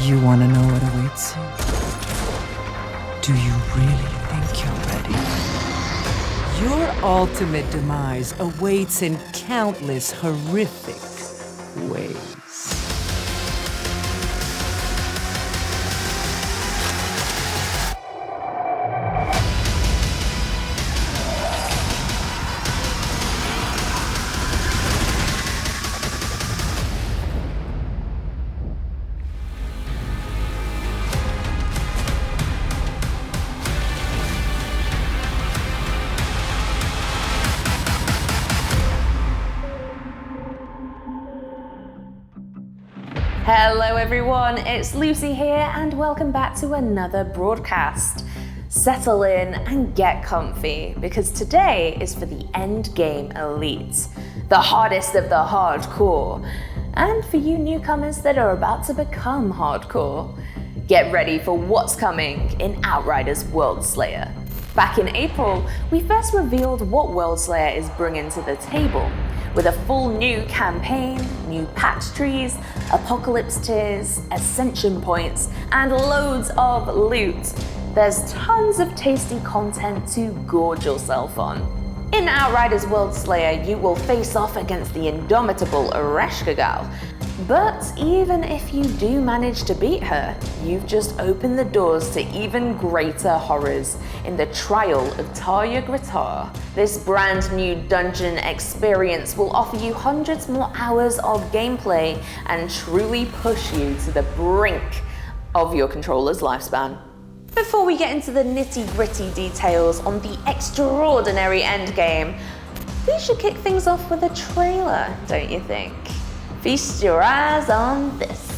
You want to know what awaits you? Do you really think you're ready? Your ultimate demise awaits in countless horrific ways. Hello everyone, it's Lucy here and welcome back to another broadcast. Settle in and get comfy because today is for the Endgame Elite, the hardest of the hardcore, and for you newcomers that are about to become hardcore. Get ready for what's coming in Outriders Worldslayer. Back in April, we first revealed what Worldslayer is bringing to the table, with a full new campaign, new patch trees, apocalypse tiers, ascension points, and loads of loot. There's tons of tasty content to gorge yourself on. In Outriders Worldslayer, you will face off against the indomitable Ereshkigal. But even if you do manage to beat her, you've just opened the doors to even greater horrors in the Trial of Tarja Gratar. This brand new dungeon experience will offer you hundreds more hours of gameplay and truly push you to the brink of your controller's lifespan. Before we get into the nitty-gritty details on the extraordinary endgame, we should kick things off with a trailer, don't you think? Feast your eyes on this.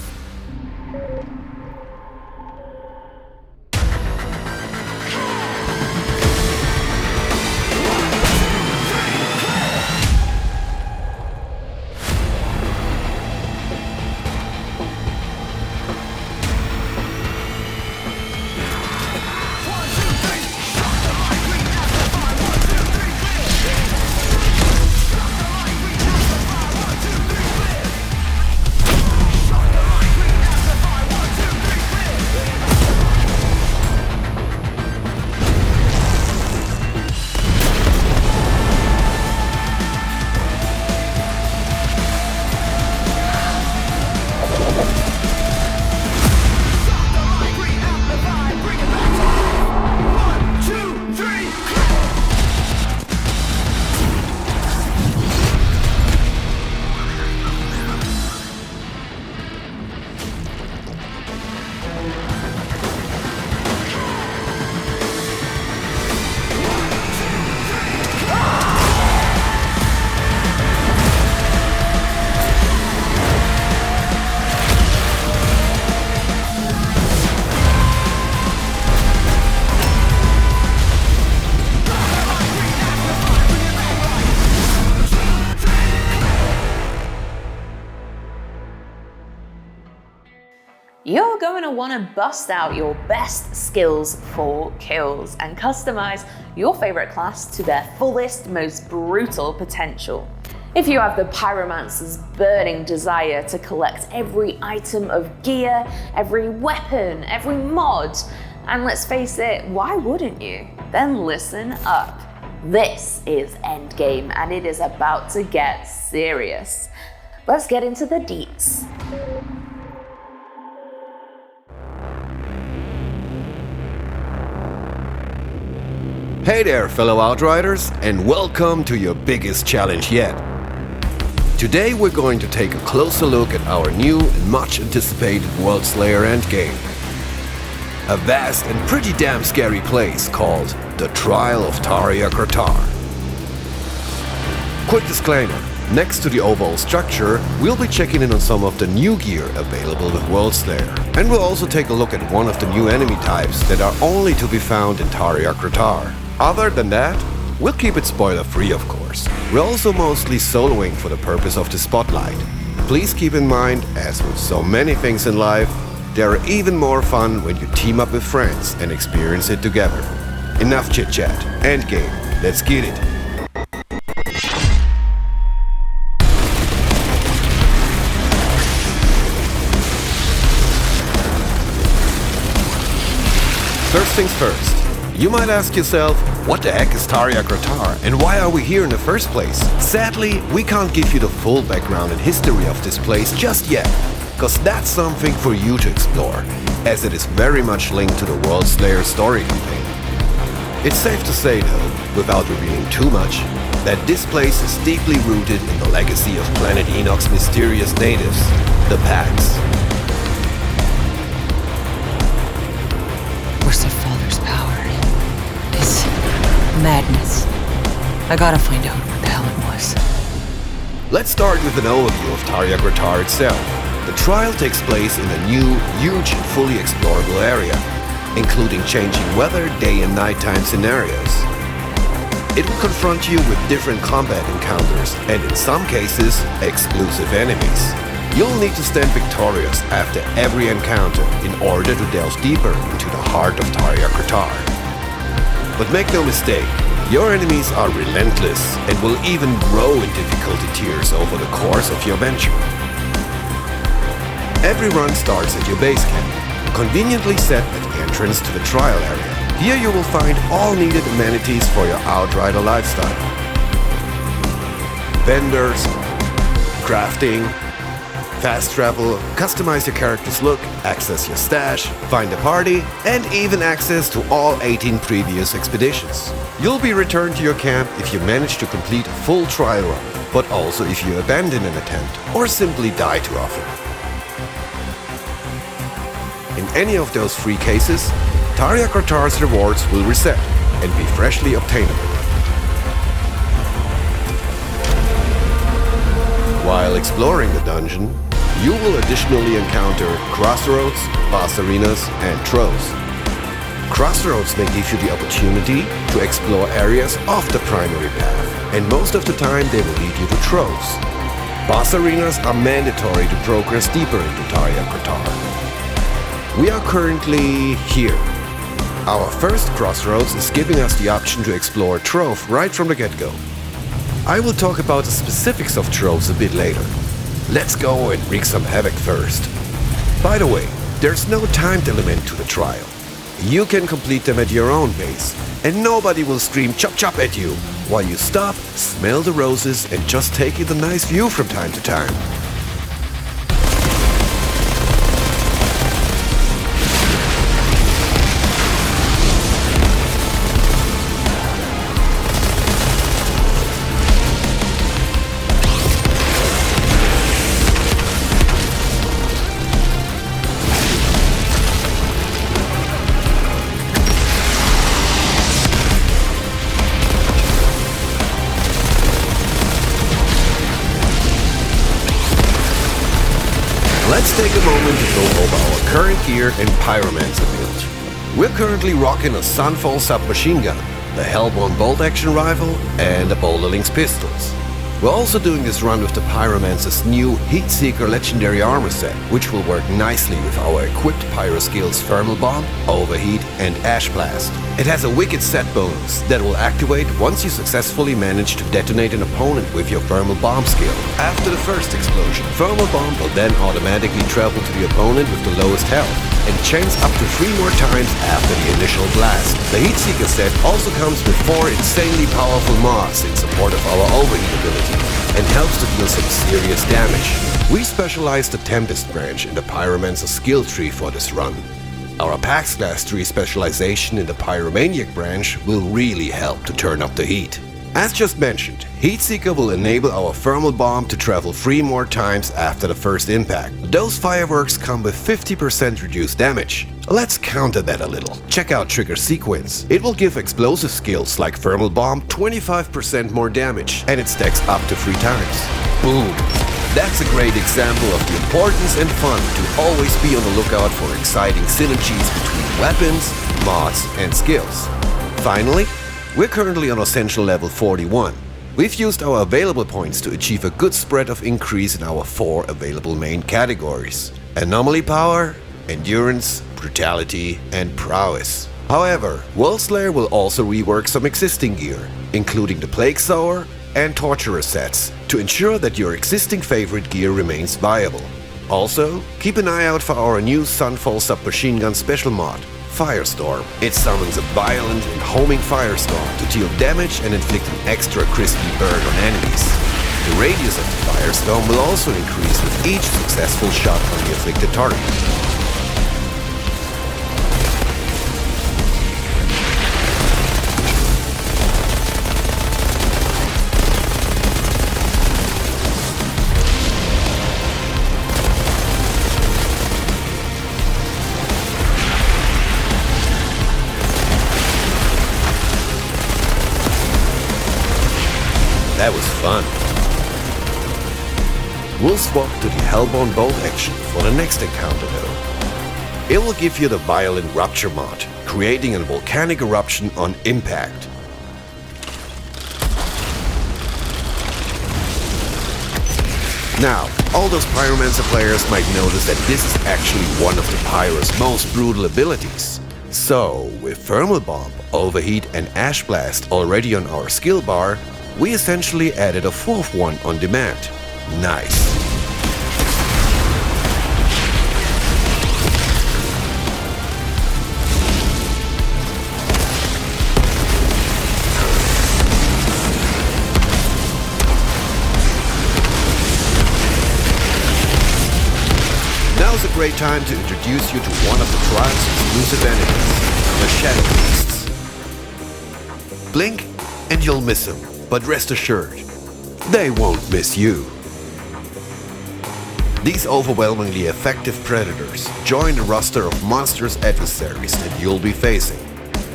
You're going to want to bust out your best skills for kills and customize your favorite class to their fullest, most brutal potential. If you have the Pyromancer's burning desire to collect every item of gear, every weapon, every mod, and let's face it, why wouldn't you? Then listen up. This is Endgame and it is about to get serious. Let's get into the deets. Hey there, fellow Outriders, and welcome to your biggest challenge yet. Today we're going to take a closer look at our new and much anticipated Worldslayer endgame. A vast and pretty damn scary place called the Trial of Tarja Gratar. Quick disclaimer, next to the overall structure, we'll be checking in on some of the new gear available with Worldslayer. And we'll also take a look at one of the new enemy types that are only to be found in Tarja Gratar. Other than that, we'll keep it spoiler-free, of course. We're also mostly soloing for the purpose of the spotlight. Please keep in mind, as with so many things in life, they are even more fun when you team up with friends and experience it together. Enough chit-chat. Endgame. Let's get it. First things first. You might ask yourself, what the heck is Tarja Gratar and why are we here in the first place? Sadly, we can't give you the full background and history of this place just yet, because that's something for you to explore, as it is very much linked to the Worldslayer story campaign. It's safe to say though, without revealing too much, that this place is deeply rooted in the legacy of Planet Enoch's mysterious natives, the Pax. Where's their father's power? It's madness. I gotta find out what the hell it was. Let's start with an overview of Tarja Gratar itself. The trial takes place in a new, huge and fully explorable area, including changing weather, day and nighttime scenarios. It will confront you with different combat encounters and in some cases, exclusive enemies. You'll need to stand victorious after every encounter in order to delve deeper into the heart of Tarja Gratar. But make no mistake, your enemies are relentless and will even grow in difficulty tiers over the course of your venture. Every run starts at your base camp, conveniently set at the entrance to the trial area. Here you will find all needed amenities for your Outrider lifestyle. Vendors, crafting, fast travel, customize your character's look, access your stash, find a party, and even access to all 18 previous expeditions. You'll be returned to your camp if you manage to complete a full trial run, but also if you abandon an attempt or simply die too often. In any of those three cases, Tarja Gratar's rewards will reset and be freshly obtainable. While exploring the dungeon, you will additionally encounter crossroads, boss arenas, and troves. Crossroads may give you the opportunity to explore areas off the primary path, and most of the time they will lead you to troves. Boss arenas are mandatory to progress deeper into Tarja Gratar. We are currently here. Our first crossroads is giving us the option to explore Trove right from the get-go. I will talk about the specifics of Troves a bit later. Let's go and wreak some havoc first. By the way, there's no timed element to the trial. You can complete them at your own pace, and nobody will scream chop chop at you while you stop, smell the roses, and just take in the nice view from time to time. Let's take a moment to go over our current gear and Pyromancer build. We're currently rocking a Sunfall submachine gun, a Hellborn bolt-action rifle, and a Boulderling's pistols. We're also doing this run with the Pyromancer's new Heatseeker legendary armor set, which will work nicely with our equipped pyro skills Thermal Bomb, Overheat, and Ash Blast. It has a wicked set bonus that will activate once you successfully manage to detonate an opponent with your Thermal Bomb skill. After the first explosion, Thermal Bomb will then automatically travel to the opponent with the lowest health, and chains up to 3 more times after the initial blast. The Heatseeker set also comes with 4 insanely powerful mods in support of our Overheat ability, and helps to deal some serious damage. We specialize the Tempest branch in the Pyromancer skill tree for this run. Our Pax Class 3 specialization in the Pyromaniac branch will really help to turn up the heat. As just mentioned, Heatseeker will enable our Thermal Bomb to travel 3 more times after the first impact. Those fireworks come with 50% reduced damage. Let's counter that a little. Check out Trigger Sequence. It will give explosive skills like Thermal Bomb 25% more damage, and it stacks up to 3 times. Boom! That's a great example of the importance and fun to always be on the lookout for exciting synergies between weapons, mods, and skills. Finally, we're currently on Essential level 41. We've used our available points to achieve a good spread of increase in our 4 available main categories: Anomaly Power, Endurance, Brutality, and Prowess. However, Worldslayer will also rework some existing gear, including the Plague Sower and Torturer sets, to ensure that your existing favorite gear remains viable. Also, keep an eye out for our new Sunfall submachine gun special mod, Firestorm. It summons a violent and homing firestorm to deal damage and inflict an extra crispy burn on enemies. The radius of the firestorm will also increase with each successful shot on the afflicted target. That was fun. We'll swap to the Hellborn Bolt action for the next encounter though. It will give you the Violent Rupture mod, creating a volcanic eruption on impact. Now, all those Pyromancer players might notice that this is actually one of the Pyro's most brutal abilities. So, with Thermal Bomb, Overheat and Ash Blast already on our skill bar, we essentially added a fourth one on demand. Nice. Now's a great time to introduce you to one of the tribe's exclusive enemies, the Shadow Beasts. Blink and you'll miss them. But rest assured, they won't miss you. These overwhelmingly effective predators join the roster of monstrous adversaries that you'll be facing.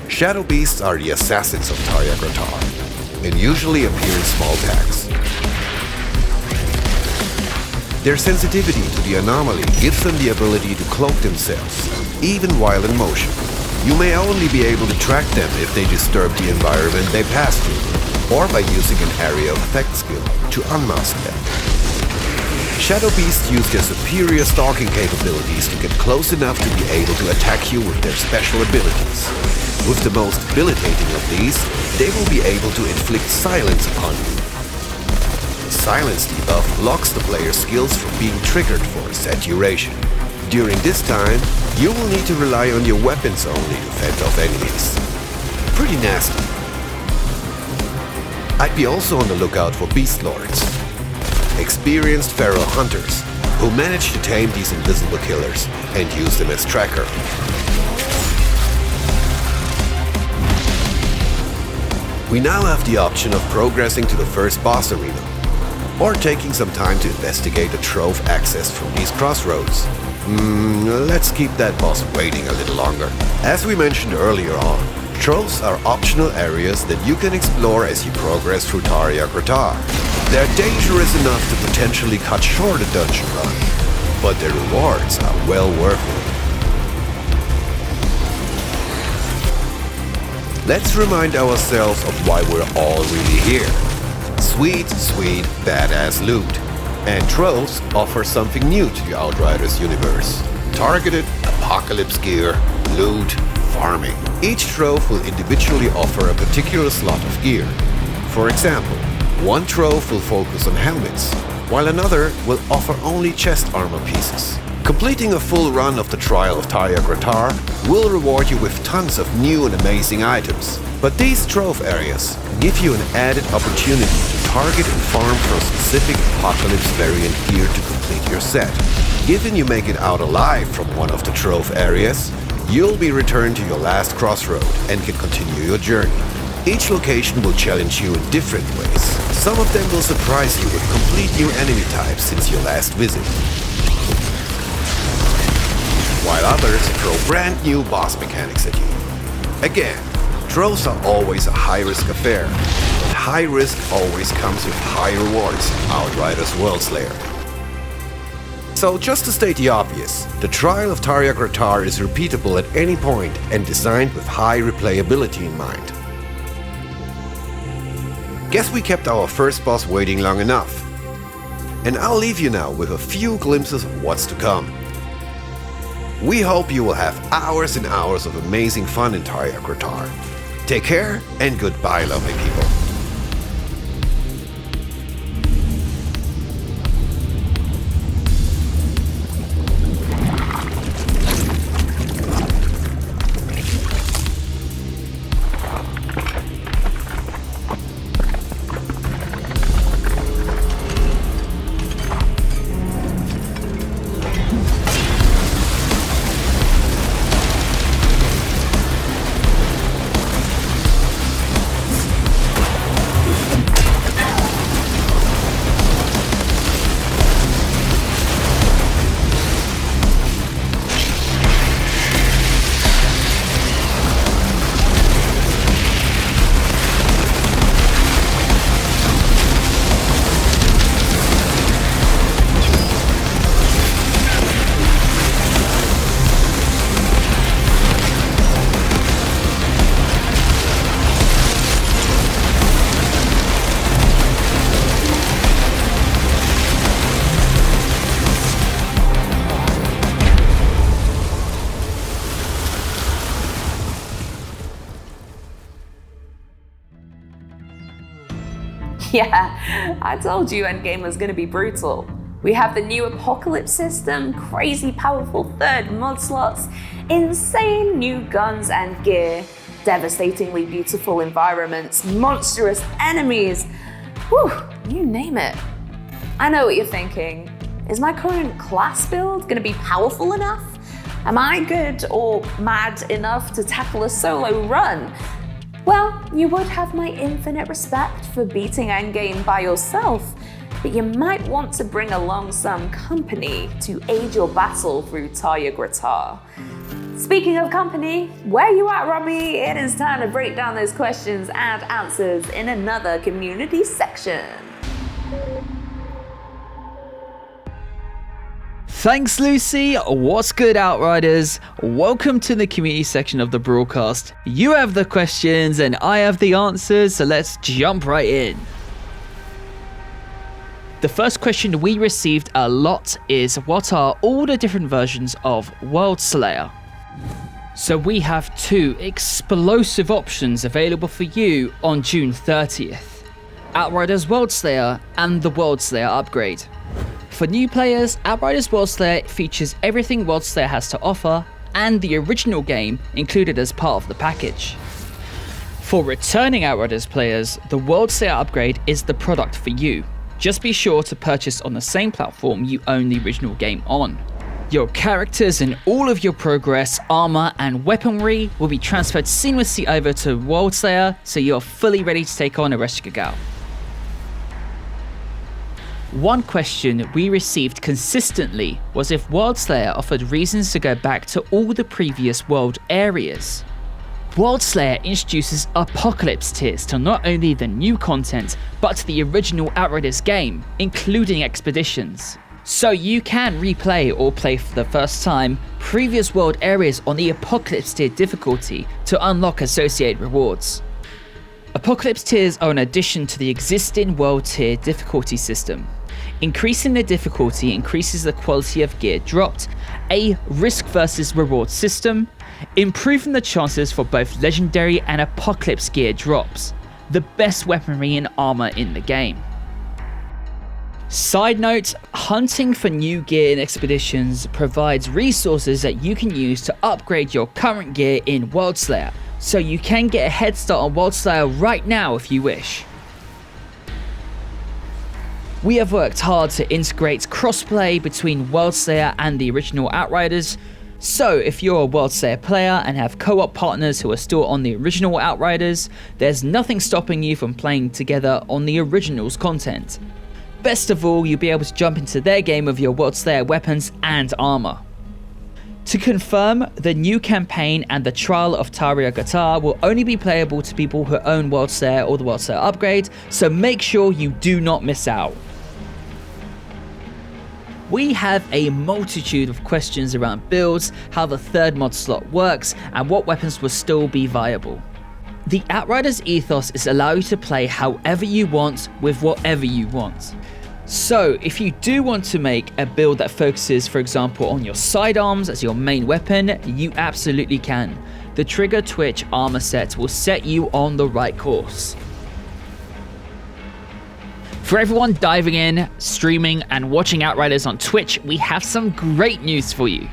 Shadow Beasts are the assassins of Tarya-Gratar, and usually appear in small packs. Their sensitivity to the anomaly gives them the ability to cloak themselves, even while in motion. You may only be able to track them if they disturb the environment they pass through, or by using an area of effect skill to unmask them. Shadow Beasts use their superior stalking capabilities to get close enough to be able to attack you with their special abilities. With the most debilitating of these, they will be able to inflict silence upon you. The silence debuff blocks the player's skills from being triggered for a set duration. During this time, you will need to rely on your weapons only to fend off enemies. Pretty nasty. I'd be also on the lookout for Beast Lords, experienced feral hunters who manage to tame these invisible killers and use them as tracker. We now have the option of progressing to the first boss arena, or taking some time to investigate the trove access from these crossroads. Let's keep that boss waiting a little longer. As we mentioned earlier on, troves are optional areas that you can explore as you progress through Tarya-Gratar. They're dangerous enough to potentially cut short a dungeon run, but their rewards are well worth it. Let's remind ourselves of why we're all really here. Sweet, sweet, badass loot. And troves offer something new to the Outriders universe. Targeted apocalypse gear, loot, farming. Each trove will individually offer a particular slot of gear. For example, one trove will focus on helmets, while another will offer only chest armor pieces. Completing a full run of the Trial of Tarya-Gratar will reward you with tons of new and amazing items. But these trove areas give you an added opportunity to target and farm for a specific apocalypse variant gear to complete your set. Given you make it out alive from one of the trove areas, you'll be returned to your last crossroad and can continue your journey. Each location will challenge you in different ways. Some of them will surprise you with complete new enemy types since your last visit, while others throw brand new boss mechanics at you. Again, troves are always a high-risk affair, but high risk always comes with high rewards in Outriders Worldslayer. So just to state the obvious, the Trial of Tarya-Gratar is repeatable at any point and designed with high replayability in mind. Guess we kept our first boss waiting long enough. And I'll leave you now with a few glimpses of what's to come. We hope you will have hours and hours of amazing fun in Tarya-Gratar. Take care and goodbye, lovely people. Yeah, I told you Endgame was going to be brutal. We have the new Apocalypse system, crazy powerful third mod slots, insane new guns and gear, devastatingly beautiful environments, monstrous enemies. Whew, you name it. I know what you're thinking. Is my current class build going to be powerful enough? Am I good or mad enough to tackle a solo run? Well, you would have my infinite respect for beating Endgame by yourself, but you might want to bring along some company to aid your battle through Tarja Gratar. Speaking of company, where you at, Robbie? It is time to break down those questions and answers in another community section. Thanks, Lucy. What's good, Outriders? Welcome to the community section of the broadcast. You have the questions and I have the answers, so let's jump right in. The first question we received a lot is, what are all the different versions of Worldslayer? So we have two explosive options available for you on June 30th. Outriders Worldslayer and the Worldslayer upgrade. For new players, Outriders Worldslayer features everything Worldslayer has to offer and the original game included as part of the package. For returning Outriders players, the Worldslayer upgrade is the product for you. Just be sure to purchase on the same platform you own the original game on. Your characters and all of your progress, armor and weaponry will be transferred seamlessly over to Worldslayer, so you're fully ready to take on Ereshkigal. One question we received consistently was if Worldslayer offered reasons to go back to all the previous world areas. Worldslayer introduces Apocalypse tiers to not only the new content, but to the original Outriders game, including expeditions. So you can replay or play for the first time previous world areas on the Apocalypse tier difficulty to unlock associated rewards. Apocalypse tiers are an addition to the existing world tier difficulty system. Increasing the difficulty increases the quality of gear dropped, a risk versus reward system, improving the chances for both legendary and apocalypse gear drops, the best weaponry and armor in the game. Side note, hunting for new gear in expeditions provides resources that you can use to upgrade your current gear in Worldslayer, so you can get a head start on Worldslayer right now if you wish. We have worked hard to integrate crossplay between Worldslayer and the original Outriders, so if you're a Worldslayer player and have co-op partners who are still on the original Outriders, there's nothing stopping you from playing together on the original's content. Best of all, you'll be able to jump into their game with your Worldslayer weapons and armor. To confirm, the new campaign and the trial of Tarja Gratar will only be playable to people who own Worldslayer or the Worldslayer upgrade, so make sure you do not miss out. We have a multitude of questions around builds, how the third mod slot works, and what weapons will still be viable. The Outriders ethos is allow you to play however you want with whatever you want. So if you do want to make a build that focuses, for example, on your sidearms as your main weapon, you absolutely can. The Trigger Twitch armor set will set you on the right course. For everyone diving in, streaming, and watching Outriders on Twitch, we have some great news for you.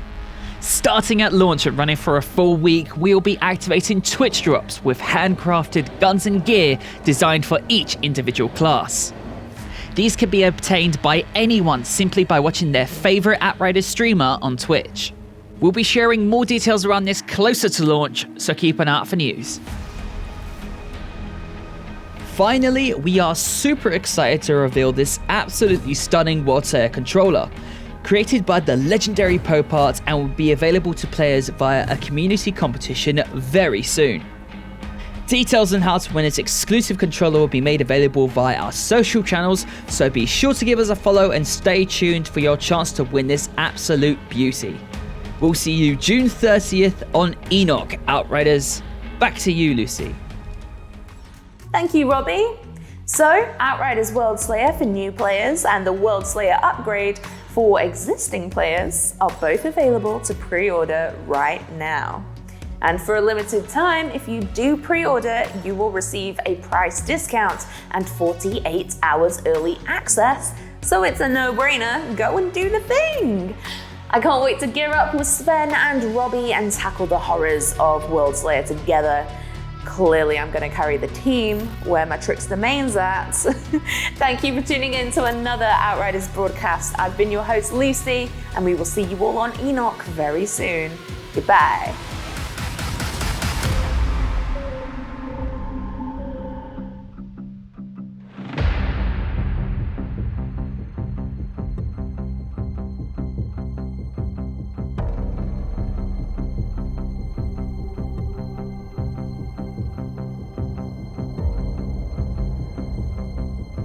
Starting at launch and running for a full week, we'll be activating Twitch drops with handcrafted guns and gear designed for each individual class. These can be obtained by anyone simply by watching their favorite Outriders streamer on Twitch. We'll be sharing more details around this closer to launch, so keep an eye out for news. Finally, we are super excited to reveal this absolutely stunning Worldslayer controller, created by the legendary Popart and will be available to players via a community competition very soon. Details on how to win this exclusive controller will be made available via our social channels, so be sure to give us a follow and stay tuned for your chance to win this absolute beauty. We'll see you June 30th on Enoch Outriders. Back to you, Lucy. Thank you, Robbie. So, Outriders Worldslayer for new players and the Worldslayer upgrade for existing players are both available to pre-order right now. And for a limited time, if you do pre-order, you will receive a price discount and 48 hours early access. So it's a no-brainer, go and do the thing. I can't wait to gear up with Sven and Robbie and tackle the horrors of Worldslayer together. Clearly I'm going to carry the team where my trickster main's at. Thank you for tuning in to another Outriders broadcast. I've been your host Lucy, and we will see you all on Enoch very soon. Goodbye.